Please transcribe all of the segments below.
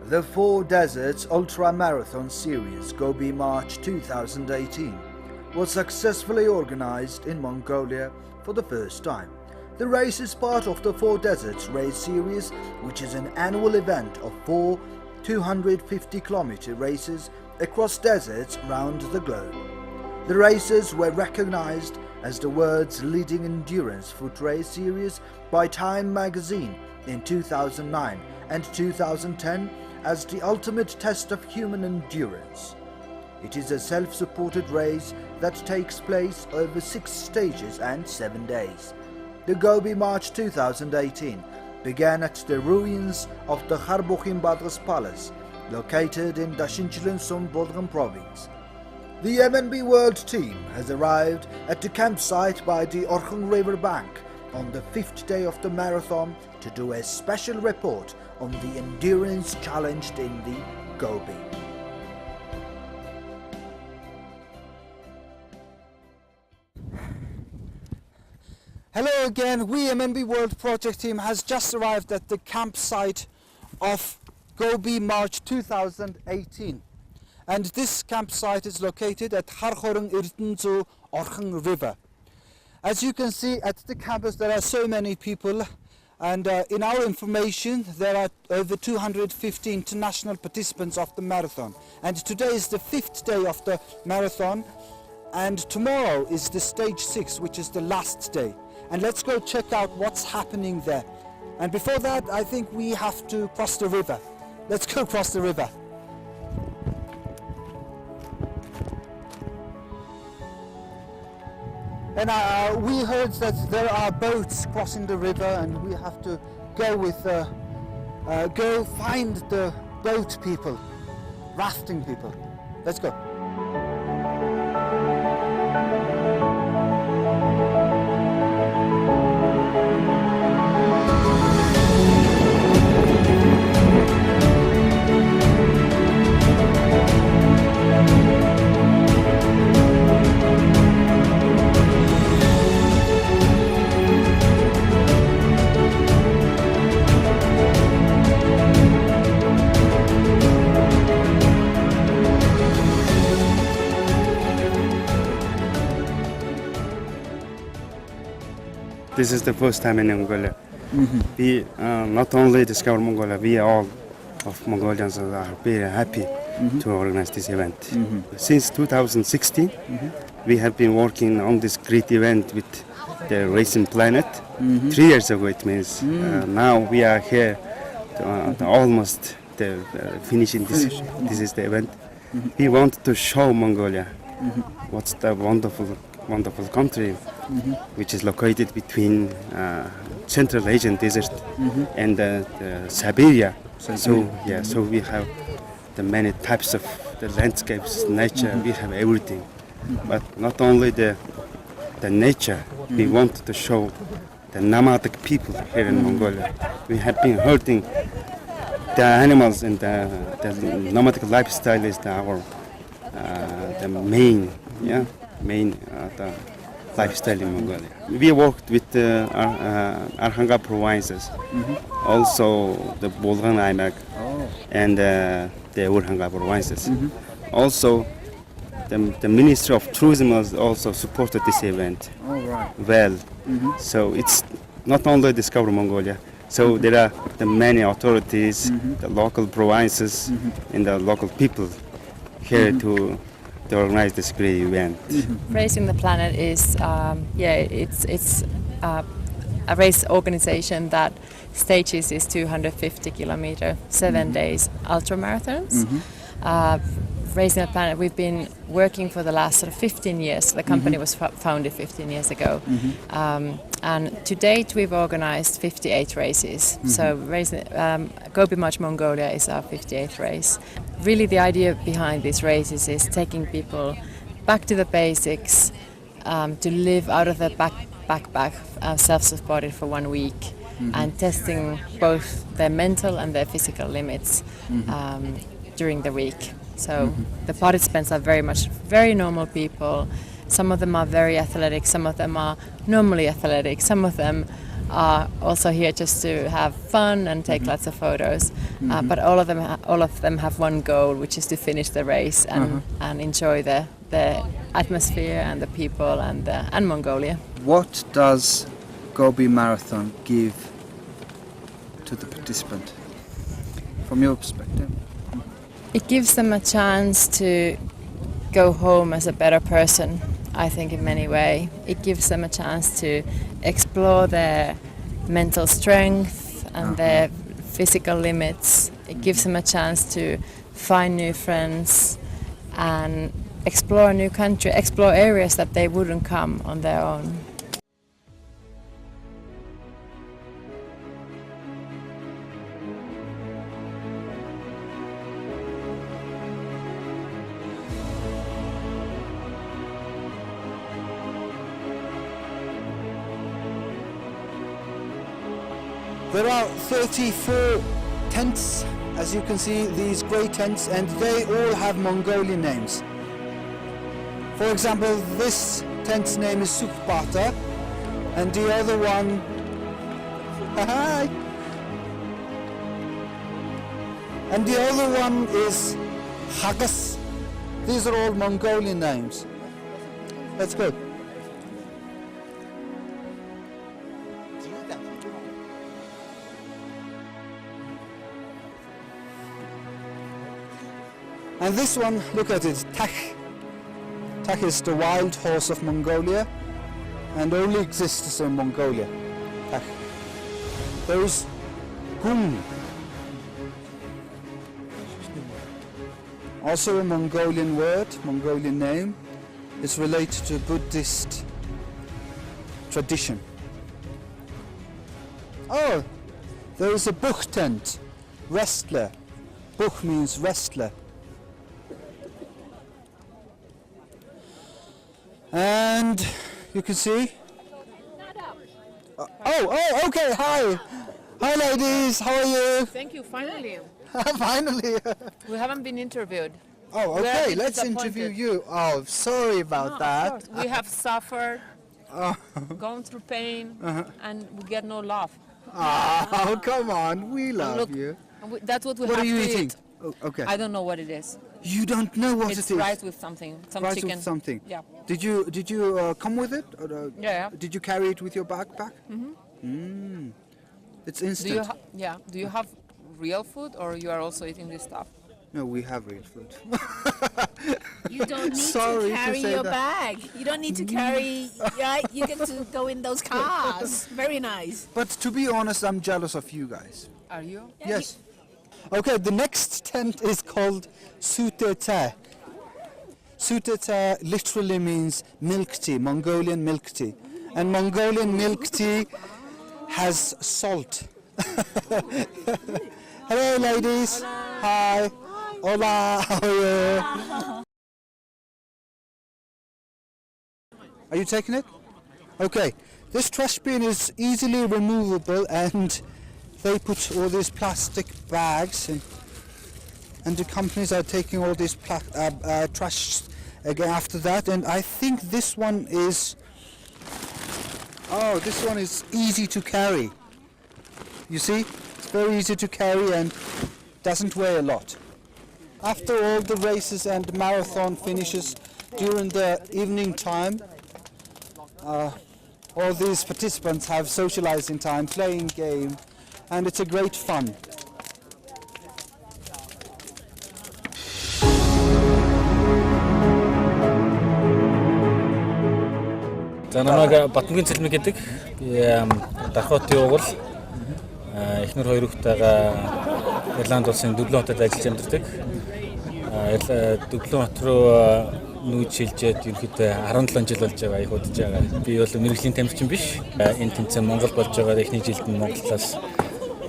The Four Deserts Ultramarathon Series Gobi March 2018 was successfully organized in Mongolia for the first time. The race is part of the Four Deserts Race Series, which is an annual event of 4 250-kilometer races across deserts around the globe. The races were recognized as the world's leading endurance foot race series by Time magazine in 2009 and 2010 as the ultimate test of human endurance. It is a self-supported race that takes place over 6 stages and 7 days. The Gobi March 2018 began at the ruins of the Kharbukhin Badghis Palace, located in Dashinchilin Bodrum province. The MNB World team has arrived at the campsite by the Orkhon River bank on the 5th day of the marathon to do a special report on the endurance challenged in the Gobi. Hello again, we MNB World Project team has just arrived at the campsite of Gobi March 2018. And this campsite is located at Kharkhorung Irtunzu Orkhon River. As you can see at the campus there are so many people, and in our information there are over 250 international participants of the marathon. And today is the 5th day of the marathon, and tomorrow is the stage 6, which is the last day. And let's go check out what's happening there. And before that I think we have to cross the river. Let's go cross the river. And we heard that there are boats crossing the river, and we have to go find the boat people, rafting people. Let's go. This is the first time in Mongolia. We not only discover Mongolia, we all of Mongolians are very happy to organize this event. Since 2016, we have been working on this great event with the RacingThePlanet. 3 years ago it means. Now we are here to almost finishing this. This is the event. We want to show Mongolia what's the wonderful country, which is located between Central Asian desert and Siberia. So we have the many types of the landscapes, nature. We have everything, but not only the nature. We want to show the nomadic people here in Mongolia. We have been hurting the animals, and the nomadic lifestyle is our the main the lifestyle in Mongolia. We worked with Arkhanga provinces, also the Bolgan Aymak, and the Urhanga provinces. Also, the Ministry of Tourism has also supported this event well. So it's not only Discover Mongolia. So there are the many authorities, the local provinces, and the local people here to to organize this great event. Racing the Planet is it's a race organization that stages is 250 kilometer 7 days ultramarathons. Racing the Planet, we've been working for the last sort of 15 years. The company was founded 15 years ago. And to date we've organized 58 races. So Gobi March Mongolia is our 58th race. Really the idea behind these races is taking people back to the basics, to live out of the backpack, self-supported for 1 week, and testing both their mental and their physical limits during the week. So the participants are very normal people. Some of them are very athletic, some of them are normally athletic, some of them are also here just to have fun and take lots of photos. But all of them have one goal, which is to finish the race and enjoy the atmosphere and the people and Mongolia. What does Gobi Marathon give to the participant, from your perspective? It gives them a chance to go home as a better person, I think, in many ways. It gives them a chance to explore their mental strength and their physical limits. It gives them a chance to find new friends and explore a new country, explore areas that they wouldn't come on their own. There are 34 tents, as you can see, these grey tents, and they all have Mongolian names. For example, this tent's name is Sukbata, and the other one, hi, and the other one is Hagas. These are all Mongolian names. Let's go. And this one, look at it, Tak. Tak is the wild horse of Mongolia and only exists in Mongolia. Tak. There is Gung, also a Mongolian word, Mongolian name. It's related to Buddhist tradition. Oh, there is a Bukh tent, wrestler. Bukh means wrestler. And you can see. Oh, okay. Hi, ladies. How are you? Thank you. Finally. Finally. We haven't been interviewed. Oh, okay. Let's interview you. Oh, sorry about that. Of course. We have suffered, gone through pain, and we get no love. Oh, come on. We love look, you. That's what we What have are you to eating? eat. Oh, okay. I don't know what it is. You don't know what It's it is. rice with something, some Rice chicken. with something. Yeah. Did you come with it? Or, Yeah. Did you carry it with your backpack? Mm. It's instant. Do you have real food, or you are also eating this stuff? No, we have real food. You don't need Sorry to to carry say your that. bag. You don't need to carry, right? You get to go in those cars. Very nice. But to be honest, I'm jealous of you guys. Are you? Yes. Okay, the next tent is called Sutete. Sutete literally means milk tea, Mongolian milk tea. And Mongolian milk tea has salt. Hello, ladies. Hi. Hola. How are you? Are you taking it? Okay. This trash bin is easily removable, and they put all these plastic bags in, and the companies are taking all this trash again after that. And I think this one is, this one is easy to carry. You see, it's very easy to carry and doesn't weigh a lot. After all the races and marathon finishes during the evening time, all these participants have socializing time, playing game, and it's a great fun. За намайг Батмгийн цэлмэг гэдэг. Би Дархотын угал эхнэр хоёр хүүхдтэйгээ Ирланд улсын Дублин хотод ажиллаж амьдардаг. Дублин хот руу нүүж шилжээд ерөнхийдөө 17 жил болж байгаа их удаж байгаа. Би бол мэрэгжлийн тамирчин биш. Энэ тэмцээн Монгол болж байгаа эхний жилд нь Монголоос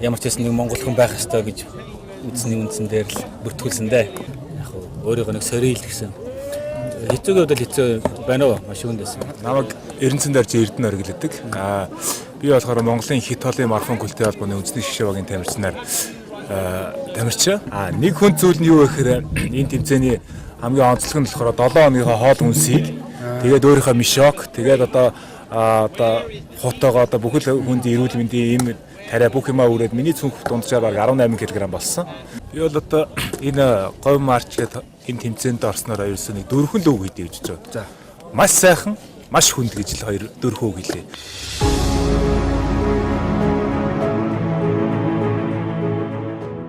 ямар ч хэсэн нэг монгол хүн байх ёстой гэж үзсний үндсэн дээр л бүртгүүлсэндээ. Яг өөрийгөө нэг сорил гэсэн. Хэцүүгийн хувьд л хэцүү байна уу? Маш хүндээс. Намайг Эрдэнэсэн дарж Эрдэнэ оргилдаг. Би болохоор Монголын хит хоолын марафон культурын албаны үндэсний шишээ багийн тамирчнаар тамирчаа. Нэг хүн зүйл нь юу вэ гэхээр энэ тэмцээний хамгийн онцлог нь болохоор 7 хоногийнхоо хоол хүнсийг тэгээд өөрийнхөө мишок тэгээд одоо хутаага одоо бүхэл хүндийн эрүүл мэндийн ийм тариа бүх юмаа үрээд миний цүнх дунджаар баг 18 кг болсон. Би бол одоо энэ Gobi March гэдэг энэ тэмцээнд орсноор ерөөсөө нэг 4 л үг хийдэг гэж байна. За. Маш сайхан, маш хүнд гэж л 4 үг хэлээ.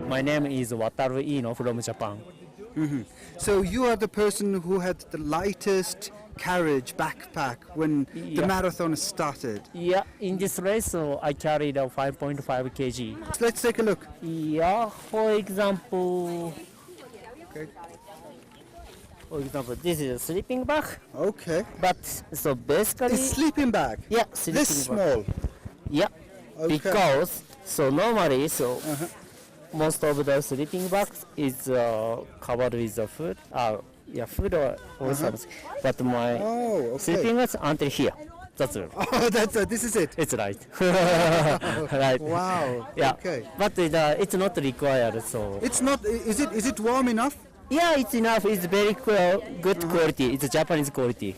My name is Wataru Ino from Japan. So you are the person who had the lightest carriage backpack when the marathon started. Yeah, in this race I carried 5.5 kg. So let's take a look. Yeah, for example, this is a sleeping bag. Okay. But so basically, A sleeping bag? yeah, sleeping This bag. small? Yeah, Okay. because so normally most of the sleeping bags is covered with the food. Food or something. But my Oh, okay. sleeping bags until here. That's it. Oh, this is it? It's right. Right. Wow. Yeah. Okay. But it's not required. So. It's not, is it warm enough? Yeah, it's enough. It's very good quality. It's a Japanese quality.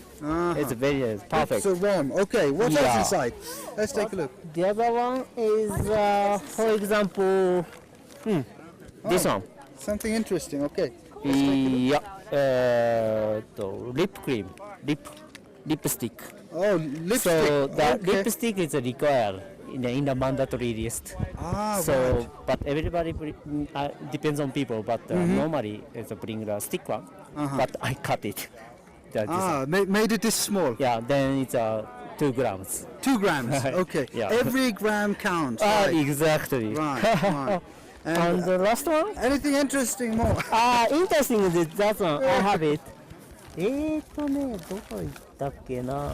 It's very perfect. So warm. Okay, what else Yeah. inside? Let's take a look. The other one is, for example, this one. Something interesting, okay. Yeah, the lip cream, lipstick. Oh, lipstick. So the okay. lipstick is required in the mandatory list. So, right. but everybody depends on people. But normally it's bring the stick one. But I cut it. Made it this small. Yeah, then it's 2 grams. 2 grams, okay. Yeah. Every gram counts. Right. Exactly. Right. And the last one? Anything interesting more? Interesting is that one. I have it. どこ行ったっけな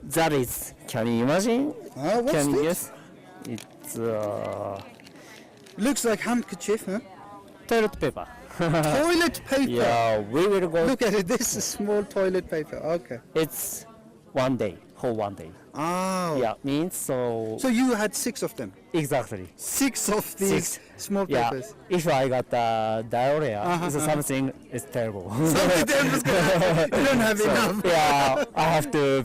That is, can you imagine? What's Can you this? guess? It's Looks like handkerchief, huh? toilet paper. Toilet paper. Yeah, we will go. Look at it. This is small toilet paper. Okay. It's 1 day, whole 1 day. Oh. Yeah, means so. So you had 6 of them. Exactly. 6 of these small Yeah, papers. if I got diarrhea, it's something is terrible. Something there was gonna happen. You don't have enough. Yeah, I have to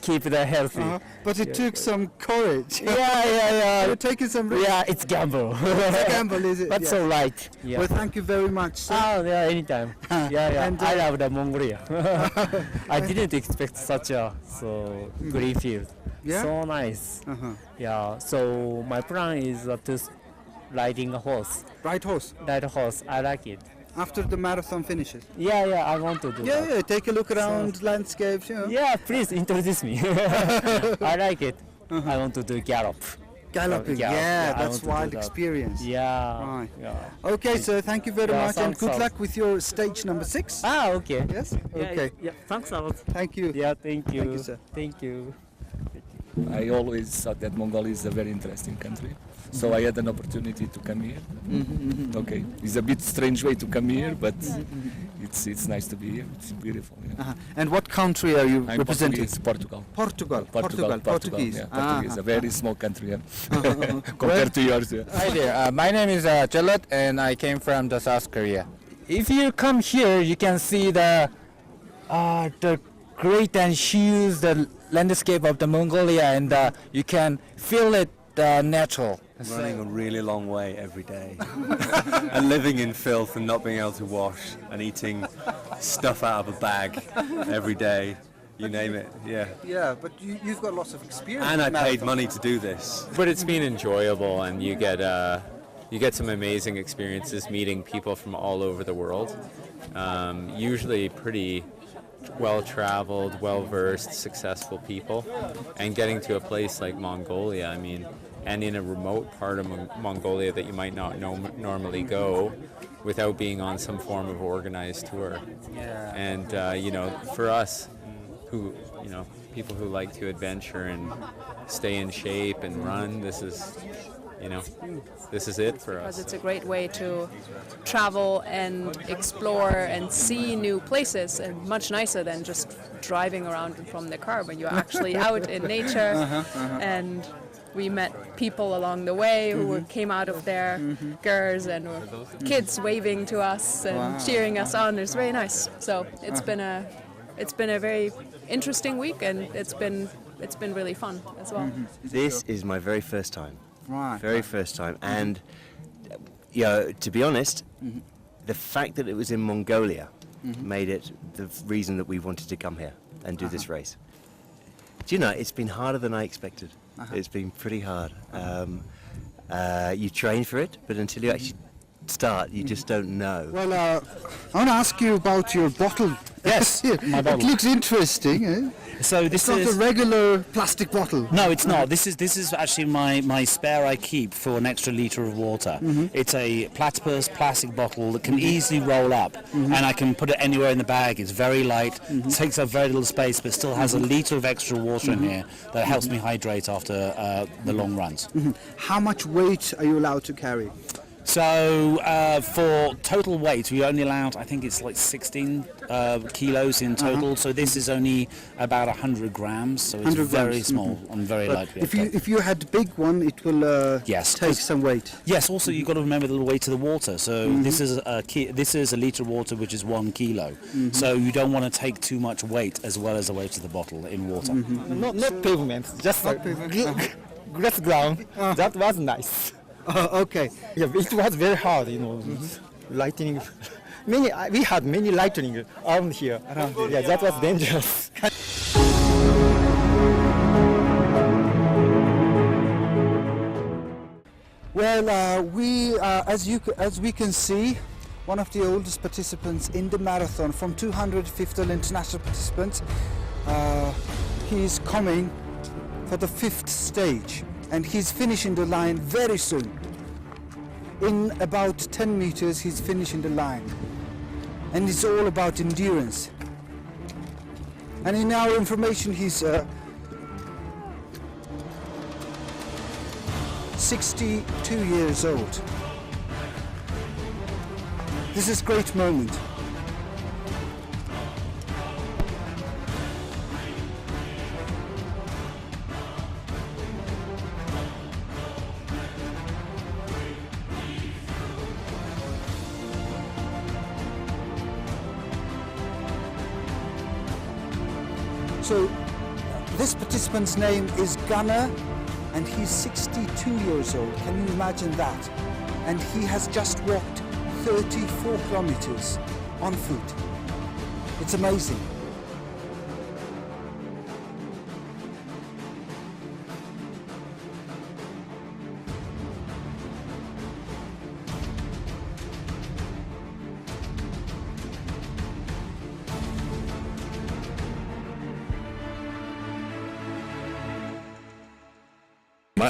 keep the healthy. But it took some courage. Yeah. You're taking some risk. Yeah, it's gamble. It's a gamble, is it? But Yeah. so right. Yeah. Well, thank you very much, sir. Oh, yeah, anytime. Yeah. And, I love the Mongolia. I didn't expect such a green field. Yeah? So nice. Yeah. So my plan is to riding a horse. Right horse. Ride a horse. I like it. After the marathon finishes. Yeah. I want to do that. Yeah, take a look around landscapes, you know. Yeah, please introduce me. I like it. I want to do gallop. Galloping, Yeah, yeah, I that's want to do wild that. experience. Yeah. Right. Yeah. Okay, sir, thank you very Yeah, much and thanks good a lot. luck with your stage number 6. Okay. Yes? Yeah, Okay. Yeah. Thanks a lot. Thank you. Yeah. Thank you. Thank you, sir. Thank you. I always thought that Mongolia is a very interesting country, so I had an opportunity to come here. Okay, it's a bit strange way to come here, but it's nice to be here. It's beautiful. Yeah. And what country are you I'm representing? Portuguese, Portugal. Portugal. Portuguese. Yeah, Portuguese. A very small country yeah. compared to yours. Yeah. Hi there, my name is Jalat and I came from the South Korea. If you come here, you can see the great and huge the landscape of the Mongolia and you can feel it natural. Running a really long way every day and living in filth and not being able to wash and eating stuff out of a bag every day, you name it, yeah. Yeah, but you've got lots of experience. And I in paid marathons. money to do this. But it's been enjoyable and you get some amazing experiences meeting people from all over the world. Usually pretty well-traveled, well-versed, successful people, and getting to a place like Mongolia, I mean, and in a remote part of Mongolia that you might not normally go without being on some form of organized tour. Yeah. And for us, who people who like to adventure and stay in shape and run, this is it for us. Because it's a great way to travel and explore and see new places, and much nicer than just driving around from the car when you're actually out in nature. And we met people along the way who came out of their cars and were kids waving to us and cheering us on. It's very nice. So it's been a very interesting week, and it's been really fun as well. This is my very first time. Right. Very first time, and to be honest, the fact that it was in Mongolia made it the reason that we wanted to come here and do this race. Do you know, it's been harder than I expected. It's been pretty hard. You train for it, but until you actually start, you just don't know. Well, I want to ask you about your bottle. Yes, my bottle. It looks interesting, eh? So this it's is not a regular plastic bottle. No, it's not. This is actually my spare I keep for an extra litre of water. It's a platypus plastic bottle that can easily roll up, and I can put it anywhere in the bag. It's very light, takes up very little space, but still has a litre of extra water in here that helps me hydrate after the long runs. How much weight are you allowed to carry? So for total weight, we only allowed, I think it's like 16 kilos in total. So this is only about 100 grams. So it's very small and very lightweight. If you had a big one, it will take some weight. Yes. Also, you've got to remember the weight of the water. So this is a litre of water, which is 1 kilo. So you don't want to take too much weight as well as the weight of the bottle in water. Not pavement, just grass ground. That was nice. Okay. Yeah, it was very hard, lightning. We had many lightning around here. Yeah, that was dangerous. Well, as we can see, one of the oldest participants in the marathon, from 250 international participants, he's coming for the 5th stage. And he's finishing the line very soon. In about 10 meters, he's finishing the line. And it's all about endurance. And in our information, he's 62 years old. This is a great moment. So this participant's name is Gunnar, and he's 62 years old. Can you imagine that? And he has just walked 34 kilometers on foot. It's amazing.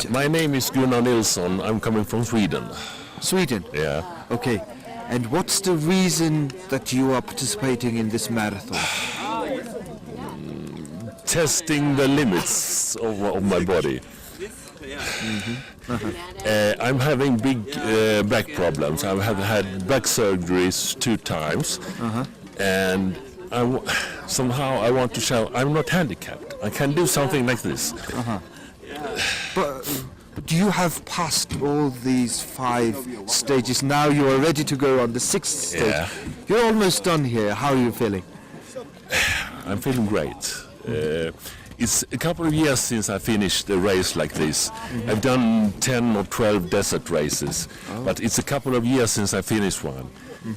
My name is Gunnar Nilsson. I'm coming from Sweden. Sweden? Yeah. Okay. And what's the reason that you are participating in this marathon? Testing the limits of my body. I'm having big back problems. I have had back surgeries 2 times, and somehow I want to show I'm not handicapped. I can do something like this. But do you have passed all these 5 stages? Now you are ready to go on the 6th stage. Yeah. You're almost done here. How are you feeling? I'm feeling great. It's a couple of years since I finished a race like this. I've done 10 or 12 desert races, but it's a couple of years since I finished one.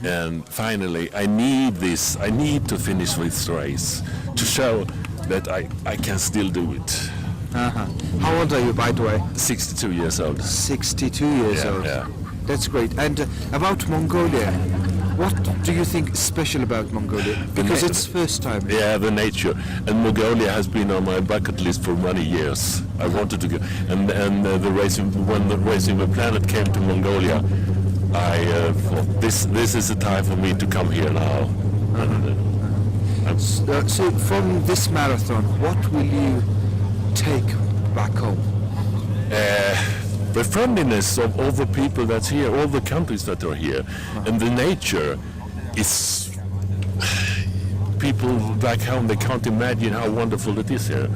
And finally, I need this. I need to finish this race to show that I can still do it. How old are you, by the way? 62 years old. 62 years old. Yeah. That's great. And about Mongolia, What do you think is special about Mongolia? Because it's first time. Yeah, the nature. And Mongolia has been on my bucket list for many years. I wanted to go. And the racing, when the Racing the Planet came to Mongolia, I thought this is the time for me to come here now. So from this marathon, what will you take back home? The friendliness of all the people that's here, all the countries that are here, and the nature is. People back home, they can't imagine how wonderful it is here.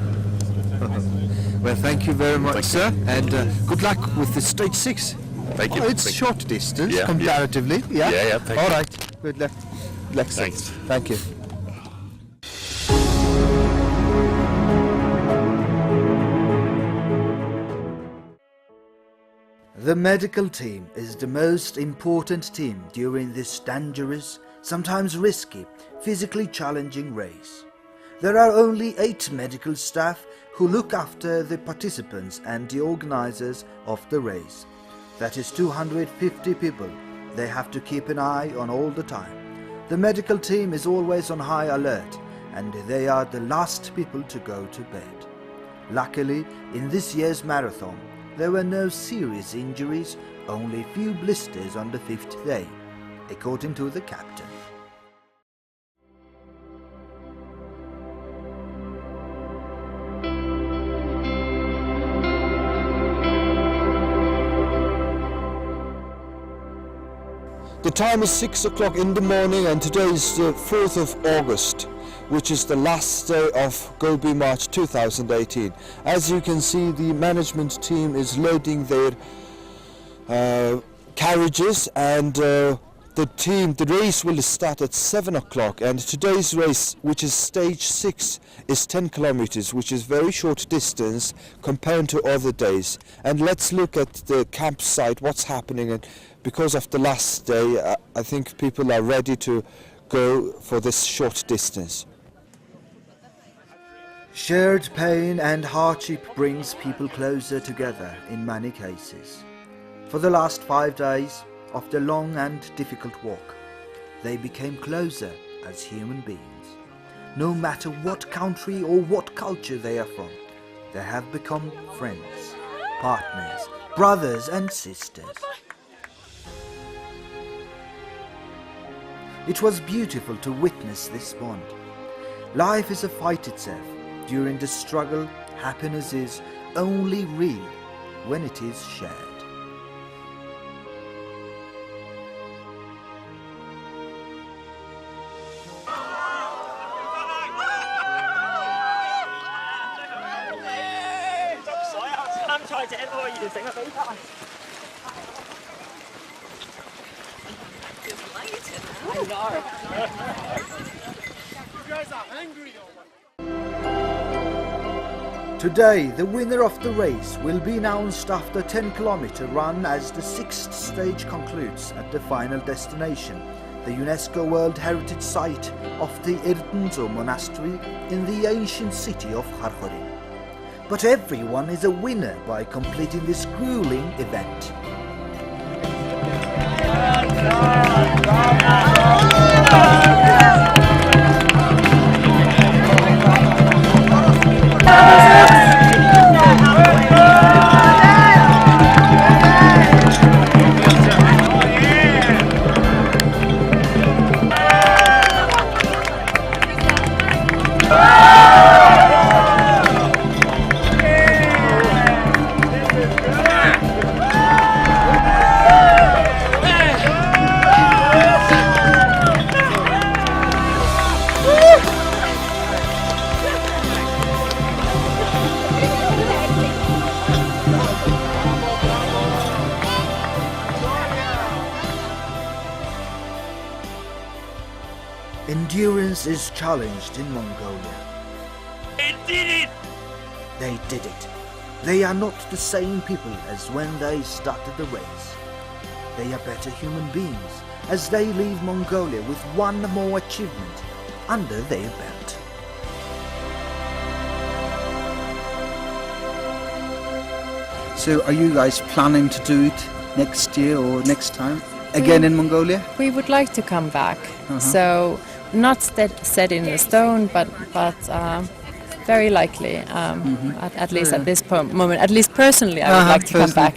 Well, thank you very much, sir, and good luck with the stage 6. Thank you. It's short distance, Yeah, comparatively. yeah. Yeah, yeah, thank All you. right, good luck. Thanks. Thank you. The medical team is the most important team during this dangerous, sometimes risky, physically challenging race. There are only 8 medical staff who look after the participants and the organizers of the race. That is 250 people they have to keep an eye on all the time. The medical team is always on high alert, and they are the last people to go to bed. Luckily, in this year's marathon, there were no serious injuries, only few blisters on the 5th day, according to the captain. The time is 6 o'clock in the morning, and today is the 4th of August, which is the last day of Gobi March 2018. As you can see, the management team is loading their carriages, and the race will start at 7 o'clock, and today's race, which is stage 6, is 10 kilometers, which is very short distance compared to other days. And let's look at the campsite, what's happening, and because of the last day, I think people are ready to go for this short distance. Shared pain and hardship brings people closer together in many cases. For the last 5 days of the long and difficult walk, they became closer as human beings. No matter what country or what culture they are from, they have become friends, partners, brothers and sisters. It was beautiful to witness this bond. Life is a fight itself. During the struggle, happiness is only real when it is shared. I know. You guys are angry. Today, the winner of the race will be announced after a 10-kilometer run as the 6th stage concludes at the final destination, the UNESCO World Heritage Site of the Irtunzo Monastery in the ancient city of Kharkhory. But everyone is a winner by completing this grueling event. Endurance is challenged in Mongolia. They did it! They did it. They are not the same people as when they started the race. They are better human beings as they leave Mongolia with one more achievement under their belt. So are you guys planning to do it next year or next time? again in Mongolia? We would like to come back. So not set in stone, but very likely, at least at this moment, at least personally, I would like to come back.